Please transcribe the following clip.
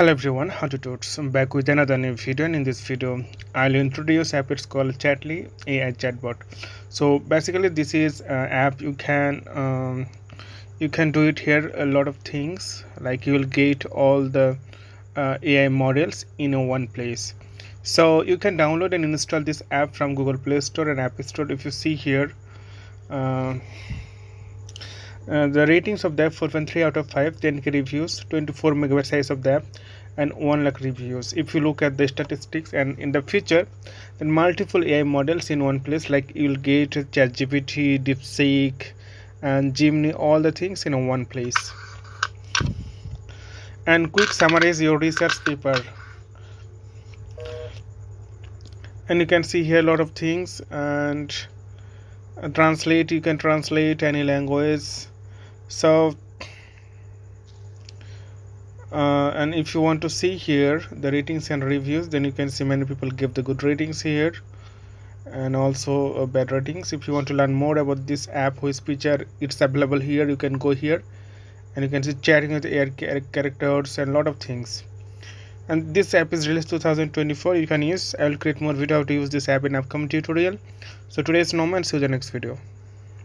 Hello everyone, how to do it? So I'm back with another new video, and in this video I'll introduce app. It's called Chatly AI Chatbot. So basically this is an app you can do it here. A lot of things like you will get all the AI models in a one place. So you can download and install this app from Google Play Store and App Store. If you see here, uh, the ratings of the app 4.3 out of 5, 10k reviews, 24 megabyte size of the app, and 1 lakh reviews. If you look at the statistics, and in the future, then multiple AI models in one place, like you'll get ChatGPT, DeepSeek, and Gemini, all the things in one place. And quick summarize your research paper. And you can see here a lot of things, and translate, you can translate any language. So and if you want to see here the ratings and reviews, then you can see many people give the good ratings here, and also bad ratings. If you want to learn more about this app, which feature it's available here, you can go here and you can see chatting with AI characters and a lot of things. And this app is released 2024. You can use. I will create more video how to use this app in upcoming tutorial. So today is no more, and see you in the next video.